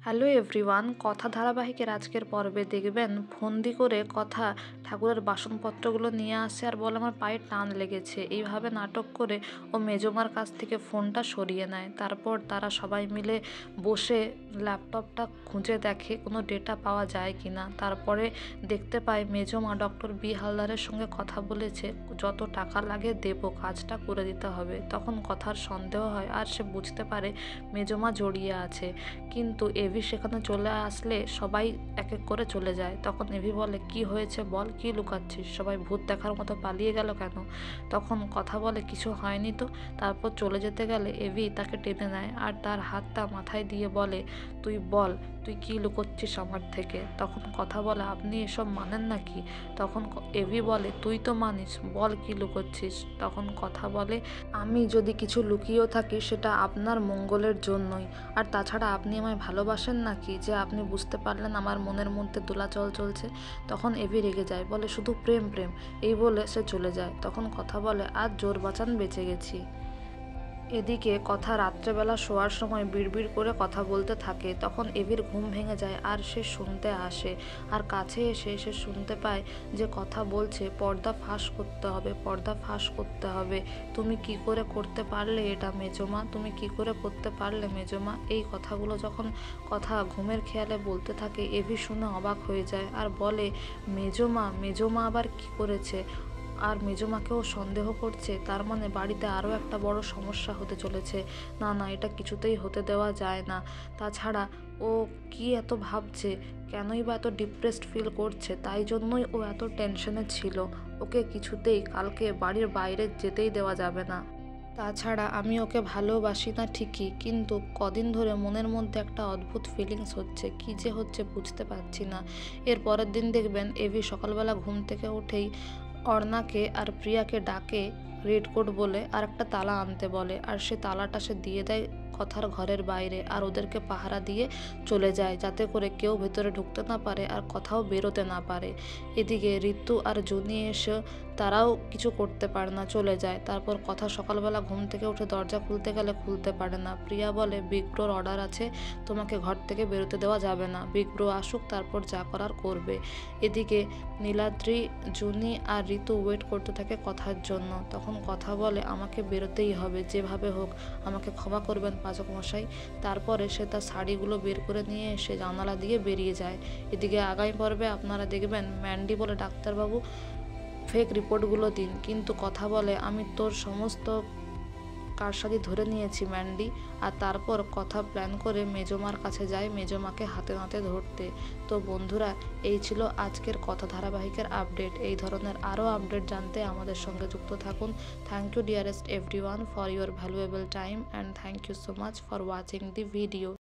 Hello everyone, কথা ধারাবাহিকের আজকের পর্বে দেখবেন ফন্দি করে কথা ঠাকুরের বাসনপত্রগুলো নিয়ে আসে আর বলে আমার পায়ে টান লেগেছে। এইভাবে নাটক করে ও মেজমার কাছ থেকে ফোনটা সরিয়ে নেয়। তারপর তারা সবাই মিলে বসে ল্যাপটপটা খুঁজে দেখে কোনো ডেটা পাওয়া যায় কি না। তারপরে দেখতে পায় মেজমা ডক্টর বি হালদারের সঙ্গে কথা বলেছে, যত টাকা লাগে দেবো, কাজটা করে দিতে হবে। তখন কথার সন্দেহ হয় আর সে বুঝতে পারে মেজমা জড়িয়ে আছে। কিন্তু এভি সেখানে চলে আসলে সবাই এক এক করে চলে যায়। তখন এভি বলে, কি হয়েছে বল, কি লুকাচ্ছিস, সবাই ভূত দেখার মতো পালিয়ে গেল কেন? তখন কথা বলে, কিছু হয়নি তো। তারপর চলে যেতে গেলে এভি তাকে টেনে নেয় আর তার হাতটা মাথায় দিয়ে বলে, তুই বল, তুই কি লুকোচ্ছিস আমার থেকে? তখন কথা বলে, আপনি এসব মানেন নাকি? তখন এভি বলে, তুই তো মানিস, বল কি লুকোচ্ছিস? তখন কথা বলে, আমি যদি কিছু লুকিয়েও থাকি সেটা আপনার মঙ্গলের জন্যই। আর তাছাড়া আপনি আমায় ভালোবাসেন নাকি যে আপনি বুঝতে পারলেন আমার মনের মধ্যে দোলাচল চলছে? তখন এভি রেগে যায়, বলে শুধু প্রেম প্রেম, এই বলে সে চলে যায়। তখন কথা বলে, আজ জোর বাঁচান বেঁচে গেছি। এদিকে কথা রাত্রেবেলা শোয়ার সময় বিড়বিড় করে কথা বলতে থাকে। তখন এভির ঘুম ভেঙে যায় আর সে শুনতে আসে। আর কাছে এসে সে শুনতে পায় যে কথা বলছে, পর্দা ফাঁস করতে হবে, পর্দা ফাঁস করতে হবে। তুমি কি করে করতে পারলে এটা মেজমা? তুমি কি করে করতে পারলে মেজমা? এই কথাগুলো যখন কথা ঘুমের খেয়ালে বলতে থাকে, এভি শুনে অবাক হয়ে যায় আর বলে, মেজমা? মেজমা আবার কি করেছে? আর মেজমাকেও সন্দেহ করছে। তার মানে বাড়িতে আরও একটা বড় সমস্যা হতে চলেছে। না না, এটা কিছুতেই হতে দেওয়া যায় না। তাছাড়া ও কি এত ভাবছে, কেনই বা এত ডিপ্রেসড ফিল করছে? তাই জন্যই ও এত টেনশনে ছিল। ওকে কিছুতেই কালকে বাড়ির বাইরে যেতেই দেওয়া যাবে না। তাছাড়া আমি ওকে ভালোবাসি না ঠিকই, কিন্তু কদিন ধরে মনের মধ্যে একটা অদ্ভুত ফিলিংস হচ্ছে, কী যে হচ্ছে বুঝতে পারছি না। এর পরের দিন দেখবেন এভি সকালবেলা ঘুম থেকে উঠেই অর্ণাকে আর প্রিয়াকে ডাকে রেড কোট বলে আর একটা তালা আনতে বলে। আর সে তালাটা সে দিয়ে দেয় কথার ঘরের বাইরে আর ওদেরকে পাহারা দিয়ে চলে যায়, যাতে করে কেউ ভেতরে ঢুকতে না পারে আর কথাও বেরোতে না পারে। এদিকে ঋতু আর জুনি এসে তারাও কিছু করতে পারে না, চলে যায়। তারপর কথা সকালবেলা ঘুম থেকে উঠে দরজা খুলতে গেলে খুলতে পারে না। প্রিয়া বলে, বিগ ব্রোর অর্ডার আছে, তোমাকে ঘর থেকে বেরোতে দেওয়া যাবে না, বিগ ব্রো আসুক, তারপর যা করার করবে। এদিকে নীলাদ্রি, জুনি আর ঋতু ওয়েট করতে থাকে কথার জন্য। তখন কথা বলে, আমাকে বেরোতেই হবে, যেভাবে হোক আমাকে ক্ষমা করবেন পাচক মশাই। তারপরে সে তার শাড়িগুলো বের করে নিয়ে এসে জানালা দিয়ে বেরিয়ে যায়। এদিকে আগামী পর্বে আপনারা দেখবেন ম্যান্ডি বলে, ডাক্তারবাবু ফেক রিপোর্টগুলো দিন। কিন্তু কথা বলে, আমি তোর সমস্ত কারসাজি ধরে নিয়েছি ম্যান্ডি। আর তারপর কথা প্ল্যান করে মেজমার কাছে যায় মেজমাকে হাতে নাতে ধরতে। তো বন্ধুরা, এই ছিল আজকের কথা ধারাবাহিকের আপডেট। এই ধরনের আরও আপডেট জানতে আমাদের সঙ্গে যুক্ত থাকুন। Thank you dearest everyone for your valuable time and thank you so much for watching the video.